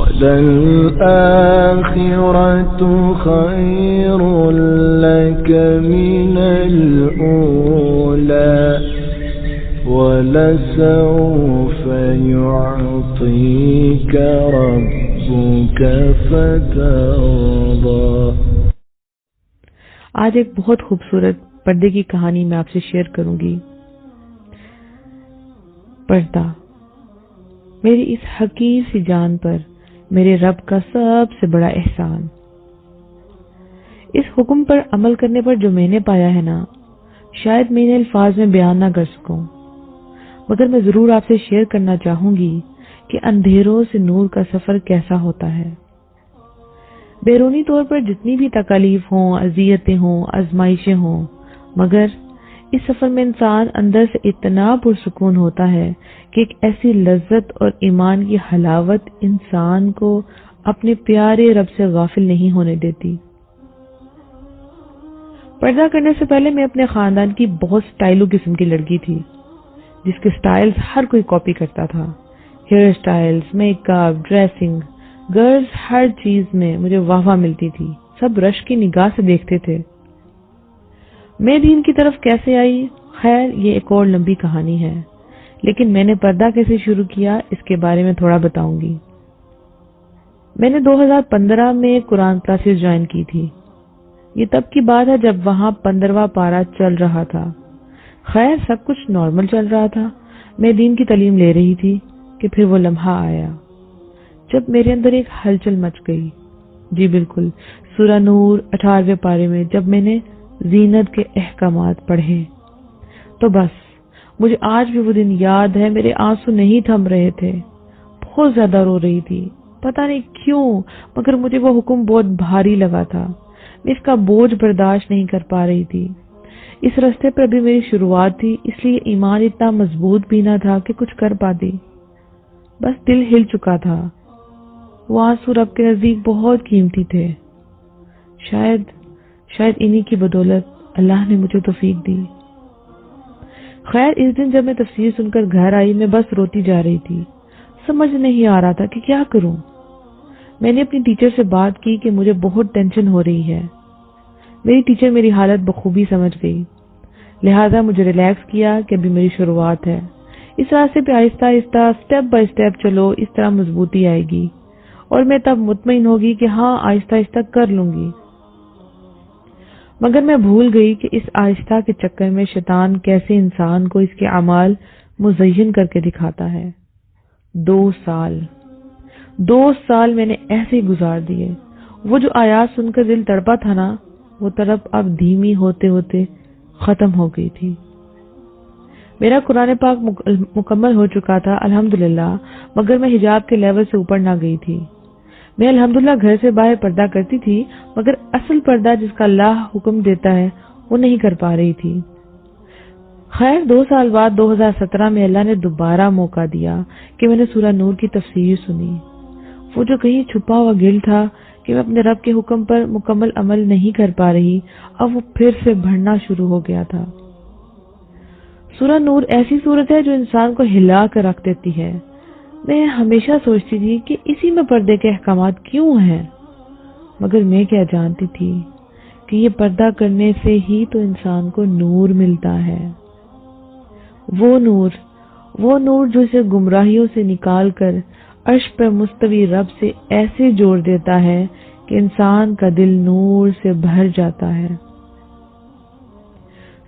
وَلَلْآخِرَةُ خَيْرٌ لَكَ مِنَ الْأُولَى وَلَسَوْفَ يُعْطِيكَ رَبُّكَ فَتَرْضَى۔ آج ایک بہت خوبصورت پردے کی کہانی میں آپ سے شیئر کروں گی۔ پردہ، میری اس حقیر سی جان پر میرے رب کا سب سے بڑا احسان۔ اس حکم پر عمل کرنے پر جو میں نے پایا ہے نا، شاید میں نے الفاظ میں بیان نہ کر سکوں، مگر میں ضرور آپ سے شیئر کرنا چاہوں گی کہ اندھیروں سے نور کا سفر کیسا ہوتا ہے۔ بیرونی طور پر جتنی بھی تکالیف ہوں، اذیتیں ہوں، آزمائشیں ہوں، مگر اس سفر میں انسان اندر سے اتنا پرسکون ہوتا ہے کہ ایک ایسی لذت اور ایمان کی حلاوت انسان کو اپنے پیارے رب سے غافل نہیں ہونے دیتی۔ پردہ کرنے سے پہلے میں اپنے خاندان کی بہت سٹائلو قسم کی لڑکی تھی، جس کے سٹائلز ہر کوئی کاپی کرتا تھا۔ Hair styles, makeup, dressing, girls, ہر چیز میں مجھے واہ واہ ملتی تھی، سب رشک کی نگاہ سے دیکھتے تھے۔ میں دین کی طرف کیسے آئی؟ خیر، یہ ایک اور لمبی کہانی ہے، لیکن میں نے پردہ کیسے شروع کیا اس کے بارے میں تھوڑا بتاؤں گی۔ میں نے 2015 میں قرآن کلاسز جوائن کی تھی۔ یہ تب کی بات ہے جب وہاں 15واں پارہ چل رہا تھا۔ خیر، سب کچھ نارمل چل رہا تھا، میں دین کی تعلیم لے رہی تھی کہ پھر وہ لمحہ آیا جب میرے اندر ایک ہلچل مچ گئی۔ جی بالکل، سورہ نور 18ویں پارے میں جب میں نے زینت کے احکامات پڑھے تو بس مجھے آج بھی وہ دن یاد ہے۔ میرے آنسو نہیں تھم رہے تھے، بہت زیادہ رو رہی تھی، پتہ نہیں کیوں، مگر مجھے وہ حکم بہت بھاری لگا تھا، میں اس کا بوجھ برداشت نہیں کر پا رہی تھی۔ اس راستے پر ابھی میری شروعات تھی، اس لیے ایمان اتنا مضبوط بھی نہ تھا کہ کچھ کر پاتی، بس دل ہل چکا تھا۔ وہ آنسو رب کے نزدیک بہت قیمتی تھے، شاید انہی کی بدولت اللہ نے مجھے توفیق دی۔ خیر، اس دن جب میں تفسیر سن کر گھر آئی، میں بس روتی جا رہی تھی، سمجھ نہیں آ رہا تھا کہ کیا کروں۔ میں نے اپنی ٹیچر سے بات کی کہ مجھے بہت ٹینشن ہو رہی ہے۔ میری ٹیچر میری حالت بخوبی سمجھ گئی، لہٰذا مجھے ریلیکس کیا کہ ابھی میری شروعات ہے، اس راستے پہ آہستہ آہستہ سٹیپ بائی سٹیپ چلو، اس طرح مضبوطی آئے گی اور میں تب مطمئن ہوگی کہ ہاں آہستہ آہستہ کر لوں گی۔ مگر میں بھول گئی کہ اس آہستہ کے چکر میں شیطان کیسے انسان کو اس کے اعمال مزین کر کے دکھاتا ہے۔ 2 سال میں نے ایسے ہی گزار دیے۔ وہ جو آیات سن کر دل تڑپا تھا نا، وہ تڑپ اب دھیمی ہوتے ہوتے ختم ہو گئی تھی۔ میرا قرآن پاک مکمل ہو چکا تھا الحمدللہ، مگر میں حجاب کے لیول سے اوپر نہ گئی تھی۔ میں الحمدللہ گھر سے باہر پردہ کرتی تھی، مگر اصل پردہ جس کا اللہ حکم دیتا ہے وہ نہیں کر پا رہی تھی۔ خیر، 2 سال بعد 2017 میں اللہ نے دوبارہ موقع دیا کہ میں نے سورہ نور کی تفسیر سنی۔ وہ جو کہیں چھپا ہوا گل تھا کہ میں اپنے رب کے حکم پر مکمل عمل نہیں کر پا رہی، اب وہ پھر سے بڑھنا شروع ہو گیا تھا۔ سورہ نور ایسی سورت ہے جو انسان کو ہلا کر رکھ دیتی ہے۔ میں ہمیشہ سوچتی تھی کہ اسی میں پردے کے احکامات کیوں ہیں، مگر میں کیا جانتی تھی کہ یہ پردہ کرنے سے ہی تو انسان کو نور ملتا ہے۔ وہ نور جو اسے گمراہیوں سے نکال کر عرش پر مستوی رب سے ایسے جوڑ دیتا ہے کہ انسان کا دل نور سے بھر جاتا ہے۔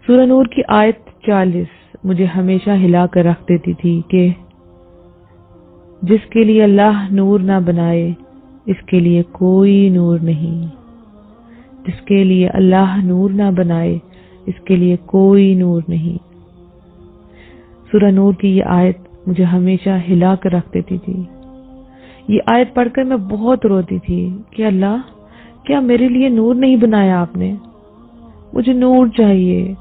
سورہ نور کی آیت 40 مجھے ہمیشہ ہلا کر رکھ دیتی تھی کہ جس کے لیے اللہ نور نہ بنائے اس کے لیے کوئی نور نہیں، جس کے لیے اللہ نور نہ بنائے اس کے لیے کوئی نور نہیں۔ سورہ نور کی یہ آیت مجھے ہمیشہ ہلا کر رکھ دیتی تھی۔ یہ آیت پڑھ کر میں بہت روتی تھی کہ اللہ، کیا میرے لیے نور نہیں بنایا آپ نے؟ مجھے نور چاہیے،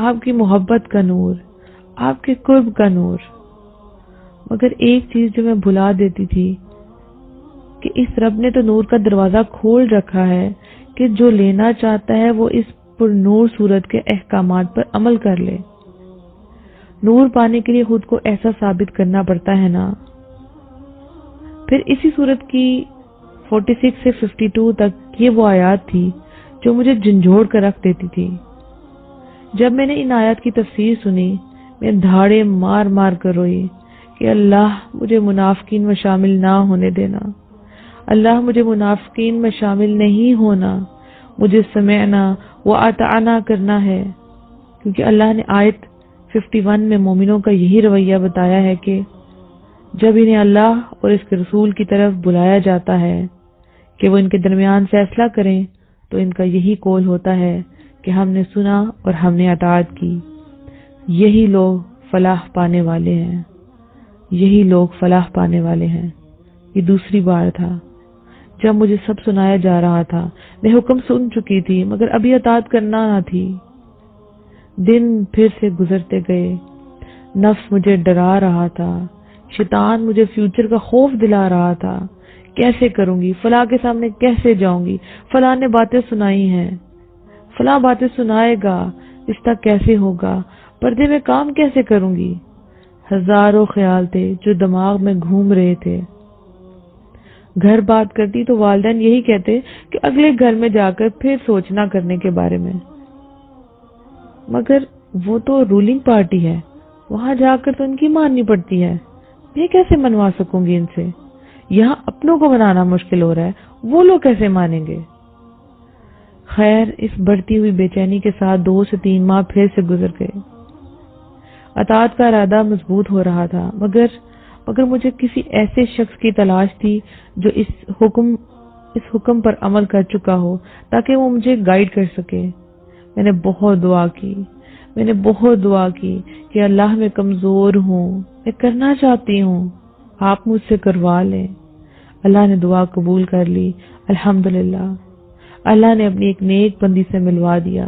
آپ کی محبت کا نور، آپ کے قرب کا نور۔ مگر ایک چیز جو میں بھلا دیتی تھی کہ اس رب نے تو نور کا دروازہ کھول رکھا ہے کہ جو لینا چاہتا ہے وہ اس پر نور صورت کے احکامات پر عمل کر لے۔ نور پانے کے لیے خود کو ایسا ثابت کرنا پڑتا ہے نا۔ پھر اسی صورت کی 46 سے 52 تک یہ وہ آیات تھی جو مجھے جھنجھوڑ کر رکھ دیتی تھی۔ جب میں نے ان آیات کی تفسیر سنی، میں دھاڑے مار مار کر روئی کہ اللہ مجھے منافقین میں شامل نہ ہونے دینا، اللہ مجھے منافقین میں شامل نہیں ہونا، مجھے سمعنا و اطعنا کرنا ہے، کیونکہ اللہ نے آیت 51 میں مومنوں کا یہی رویہ بتایا ہے کہ جب انہیں اللہ اور اس کے رسول کی طرف بلایا جاتا ہے کہ وہ ان کے درمیان فیصلہ کریں تو ان کا یہی قول ہوتا ہے کہ ہم نے سنا اور ہم نے اطاعت کی۔ یہی لوگ فلاح پانے والے ہیں، یہی لوگ فلاح پانے والے ہیں۔ یہ دوسری بار تھا جب مجھے سب سنایا جا رہا تھا، میں حکم سن چکی تھی مگر ابھی اطاعت کرنا نہ تھی۔ دن پھر سے گزرتے گئے، نفس مجھے ڈرا رہا تھا، شیطان مجھے فیوچر کا خوف دلا رہا تھا، کیسے کروں گی، فلاں کے سامنے کیسے جاؤں گی، فلاں نے باتیں سنائی ہیں، فلاں باتیں سنائے گا، رشتہ کیسے ہوگا، پردے میں کام کیسے کروں گی۔ ہزاروں خیال تھے جو دماغ میں گھوم رہے تھے۔ گھر بات کرتی تو والدین یہی کہتے کہ اگلے گھر میں جا کر پھر سوچنا کرنے کے بارے میں، مگر وہ تو رولنگ پارٹی ہے، وہاں جا کر تو ان کی ماننی پڑتی ہے، میں کیسے منوا سکوں گی ان سے؟ یہاں اپنوں کو منانا مشکل ہو رہا ہے، وہ لوگ کیسے مانیں گے؟ خیر، اس بڑھتی ہوئی بے چینی کے ساتھ 2 سے 3 ماہ پھر سے گزر گئے۔ اطاعت کا ارادہ مضبوط ہو رہا تھا، مگر مجھے کسی ایسے شخص کی تلاش تھی جو اس حکم پر عمل کر چکا ہو تاکہ وہ مجھے گائیڈ کر سکے۔ میں نے بہت دعا کی کہ اللہ میں کمزور ہوں، میں کرنا چاہتی ہوں، آپ مجھ سے کروا لیں۔ اللہ نے دعا قبول کر لی، الحمدللہ۔ اللہ نے اپنی ایک نیک بندی سے ملوا دیا۔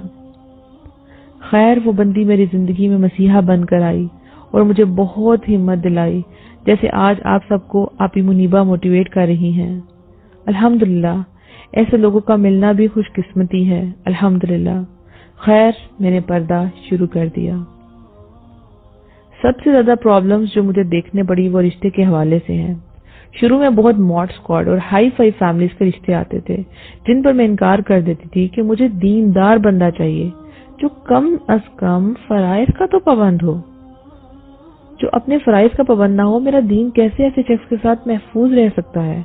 خیر، وہ بندی میری زندگی میں مسیحا بن کر آئی اور مجھے بہت ہمت دلائی، جیسے آج آپ سب کو آپی منیبہ موٹیویٹ کر رہی ہیں۔ الحمدللہ، ایسے لوگوں کا ملنا بھی خوش قسمتی ہے، الحمدللہ۔ خیر، میں نے پردہ شروع کر دیا۔ سب سے زیادہ پرابلمز جو مجھے دیکھنے پڑی وہ رشتے کے حوالے سے ہیں۔ شروع میں بہت ماڈ اسکواڈ اور ہائی فائی فیملیز کے رشتے آتے تھے جن پر میں انکار کر دیتی تھی کہ مجھے دیندار بندہ چاہیے جو کم از کم فرائض کا تو پابند ہو۔ جو اپنے فرائض کا پابند نہ ہو، میرا دین کیسے ایسے شخص کے ساتھ محفوظ رہ سکتا ہے؟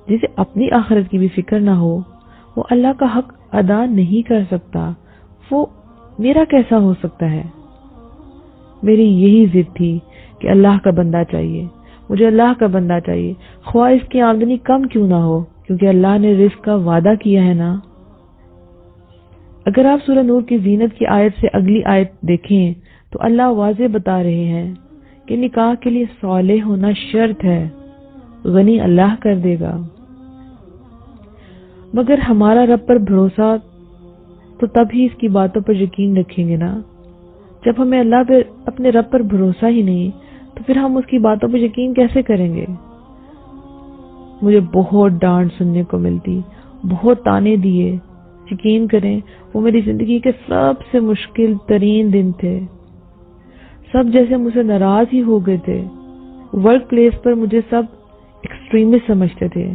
جسے اپنی آخرت کی بھی فکر نہ ہو، وہ اللہ کا حق ادا نہیں کر سکتا، وہ میرا کیسا ہو سکتا ہے؟ میری یہی ضد تھی کہ اللہ کا بندہ چاہیے، مجھے اللہ کا بندہ چاہیے، خواہ اس کی آمدنی کم کیوں نہ ہو، کیونکہ اللہ نے رزق کا وعدہ کیا ہے نا۔ اگر آپ سورہ نور کی زینت کی آیت سے اگلی آیت دیکھیں تو اللہ واضح بتا رہے ہیں کہ نکاح کے لیے صالح ہونا شرط ہے، غنی اللہ کر دے گا۔ مگر ہمارا رب پر بھروسہ تو تب ہی اس کی باتوں پر یقین رکھیں گے نا۔ جب ہمیں اللہ پر اپنے رب پر بھروسہ ہی نہیں تو پھر ہم اس کی باتوں پر یقین کیسے کریں گے؟ مجھے بہت ڈانٹ سننے کو ملتی، بہت تانے دیے۔ یقین کریں، وہ میری زندگی کے سب سے مشکل ترین دن تھے۔ سب جیسے مجھ سے ناراض ہی ہو گئے تھے۔ ورک پلیس پر مجھے سب ایکسٹریمسٹ سمجھتے تھے۔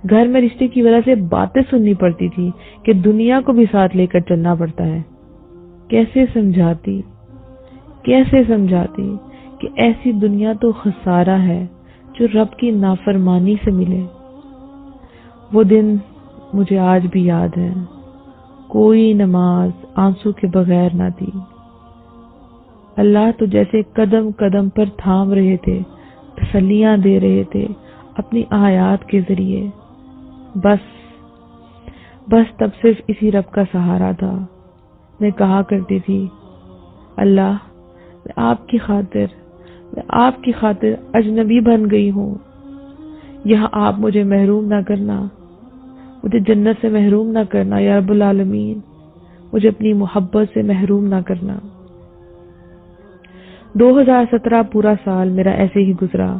گھر میں رشتے کی وجہ سے باتیں سننی پڑتی تھی کہ دنیا کو بھی ساتھ لے کر چلنا پڑتا ہے۔ کیسے سمجھاتی کہ ایسی دنیا تو خسارہ ہے جو رب کی نافرمانی سے ملے۔ وہ دن مجھے آج بھی یاد ہے۔ کوئی نماز آنسو کے بغیر نہ تھی۔ اللہ تو جیسے قدم قدم پر تھام رہے تھے، تسلیاں دے رہے تھے اپنی آیات کے ذریعے۔ بس تب صرف اسی رب کا سہارا تھا۔ میں کہا کرتی تھی، اللہ، میں آپ کی خاطر اجنبی بن گئی ہوں، یہاں آپ مجھے محروم نہ کرنا، مجھے جنت سے محروم نہ کرنا یا رب العالمین، مجھے اپنی محبت سے محروم نہ کرنا۔ 2017 پورا سال میرا ایسے ہی گزرا،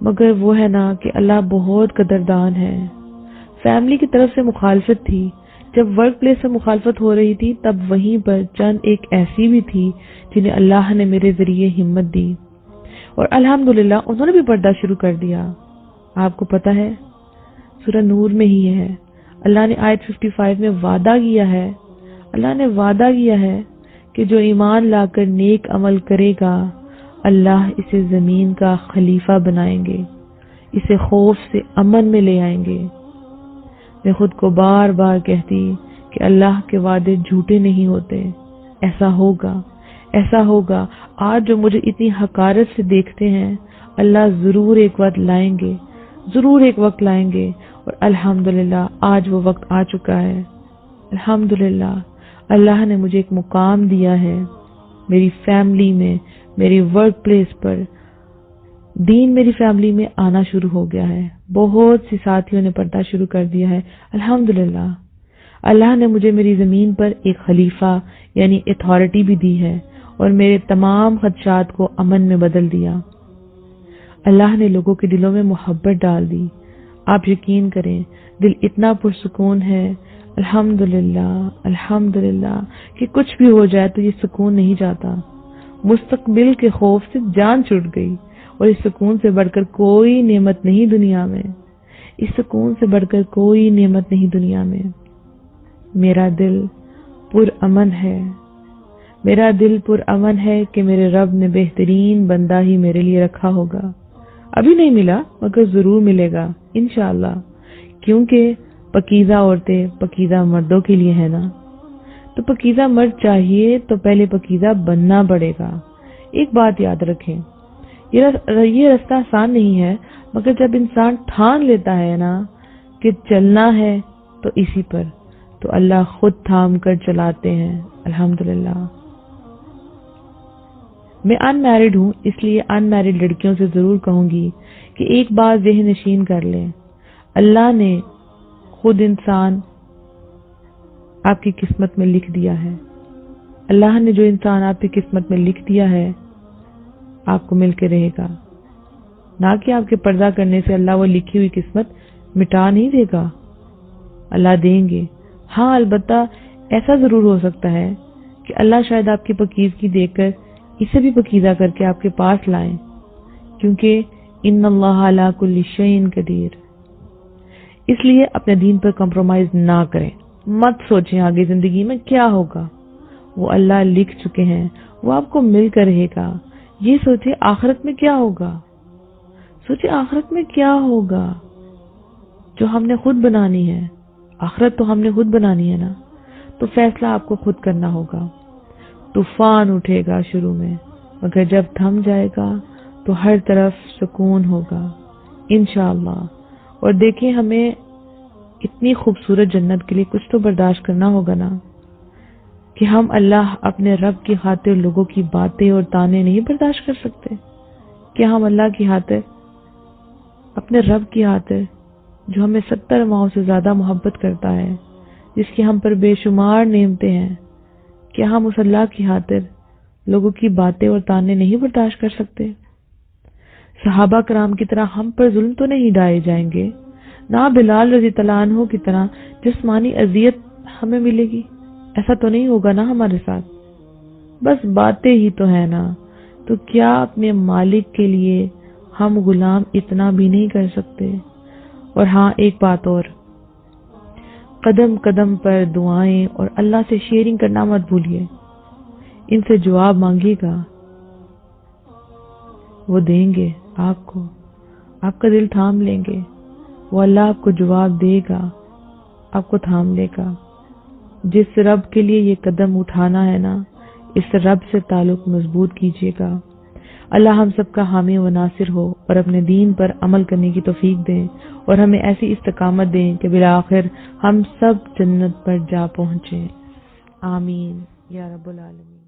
مگر وہ ہے نا کہ اللہ بہت قدردان ہے۔ فیملی کی طرف سے مخالفت تھی۔ جب ورک پلیس سے مخالفت ہو رہی تھی تب وہیں پر چند ایک ایسی بھی تھی جنہیں اللہ نے میرے ذریعے ہمت دی۔ اور الحمدللہ انہوں نے بھی پردہ شروع کر دیا. آپ کو پتا ہے سورہ نور میں ہی ہے، اللہ نے آیت 55 میں وعدہ کیا ہے، اللہ نے وعدہ کیا ہے کہ جو ایمان لا کر نیک عمل کرے گا اللہ اسے زمین کا خلیفہ بنائیں گے، اسے خوف سے امن میں لے آئیں گے. میں خود کو بار بار کہتی کہ اللہ کے وعدے جھوٹے نہیں ہوتے، ایسا ہوگا ایسا ہوگا. آج جو مجھے اتنی حقارت سے دیکھتے ہیں اللہ ضرور ایک وقت لائیں گے، ضرور ایک وقت لائیں گے. اور الحمدللہ آج وہ وقت آ چکا ہے. الحمدللہ اللہ نے مجھے ایک مقام دیا ہے، میری فیملی میں، میری ورک پلیس پر دین میری فیملی میں آنا شروع ہو گیا ہے. بہت سی ساتھیوں نے پڑھنا شروع کر دیا ہے. الحمدللہ اللہ نے مجھے میری زمین پر ایک خلیفہ یعنی اتھارٹی بھی دی ہے اور میرے تمام خدشات کو امن میں بدل دیا. اللہ نے لوگوں کے دلوں میں محبت ڈال دی. آپ یقین کریں دل اتنا پرسکون ہے الحمدللہ الحمدللہ کہ کچھ بھی ہو جائے تو یہ سکون نہیں جاتا. مستقبل کے خوف سے جان چھوٹ گئی اور اس سکون سے بڑھ کر کوئی نعمت نہیں دنیا میں، اس سکون سے بڑھ کر کوئی نعمت نہیں دنیا میں. میرا دل پر امن ہے، میرا دل پر امن ہے کہ میرے رب نے بہترین بندہ ہی میرے لیے رکھا ہوگا. ابھی نہیں ملا مگر ضرور ملے گا انشاءاللہ، کیونکہ پکیزہ عورتیں پکیزہ مردوں کے لیے ہے نا. تو پکیزہ مرد چاہیے تو پہلے پکیزہ بننا پڑے گا. ایک بات یاد رکھیں، یہ رستہ آسان نہیں ہے، مگر جب انسان ٹھان لیتا ہے نا کہ چلنا ہے تو اسی پر، تو اللہ خود تھام کر چلاتے ہیں. الحمدللہ. میں ان میرڈ ہوں، اس لیے ان میرڈ لڑکیوں سے ضرور کہوں گی کہ ایک بات ذہن نشین کر لیں، اللہ نے خود انسان آپ کی قسمت میں لکھ دیا ہے. اللہ نے جو انسان آپ کی قسمت میں لکھ دیا ہے آپ کو مل کے رہے گا. نہ کہ آپ کے پردہ کرنے سے اللہ وہ لکھی ہوئی قسمت مٹا نہیں دے گا، اللہ دیں گے. ہاں البتہ ایسا ضرور ہو سکتا ہے کہ اللہ شاید آپ کی پکیزگی دیکھ کر اسے بھی پکیزہ کر کے آپ کے پاس لائیں، کیونکہ ان اللہ علی کل شیء قدیر. اس لیے اپنے دین پر کمپرومائز نہ کریں. مت سوچیں آگے زندگی میں کیا ہوگا، وہ اللہ لکھ چکے ہیں، وہ آپ کو مل کر رہے گا. یہ سوچیں آخرت میں کیا ہوگا، سوچیں آخرت میں کیا ہوگا جو ہم نے خود بنانی ہے. آخرت تو ہم نے خود بنانی ہے نا، تو فیصلہ آپ کو خود کرنا ہوگا. طوفان اٹھے گا شروع میں، مگر جب تھم جائے گا تو ہر طرف سکون ہوگا انشاءاللہ. اور دیکھیں ہمیں اتنی خوبصورت جنت کے لیے کچھ تو برداشت کرنا ہوگا نا، کہ ہم اللہ اپنے رب کی خاطر لوگوں کی باتیں اور تانے نہیں برداشت کر سکتے؟ کیا ہم اللہ کی خاطر، اپنے رب کی خاطر جو ہمیں 70 ماؤں سے زیادہ محبت کرتا ہے، جس کی ہم پر بے شمار نعمتیں ہیں، کیا ہم اس اللہ کی خاطر لوگوں کی باتیں اور تانے نہیں برداشت کر سکتے؟ صحابہ کرام کی طرح ہم پر ظلم تو نہیں ڈھائے جائیں گے، نہ بلال رضی اللہ عنہ کی طرح جسمانی اذیت ہمیں ملے گی، ایسا تو نہیں ہوگا نا ہمارے ساتھ. بس باتیں ہی تو ہے نا، تو کیا اپنے مالک کے لیے ہم غلام اتنا بھی نہیں کر سکتے؟ اور ہاں ایک بات اور، قدم قدم پر دعائیں اور اللہ سے شیئرنگ کرنا مت بھولیے. ان سے جواب مانگیے گا، وہ دیں گے آپ کو، آپ کا دل تھام لیں گے، وہ اللہ آپ کو جواب دے گا، آپ کو تھام لے گا. جس رب کے لیے یہ قدم اٹھانا ہے نا، اس رب سے تعلق مضبوط کیجیے گا. اللہ ہم سب کا حامی و ناصر ہو اور اپنے دین پر عمل کرنے کی توفیق دیں، اور ہمیں ایسی استقامت دیں کہ بالآخر ہم سب جنت پر جا پہنچیں. آمین یا رب العالمین.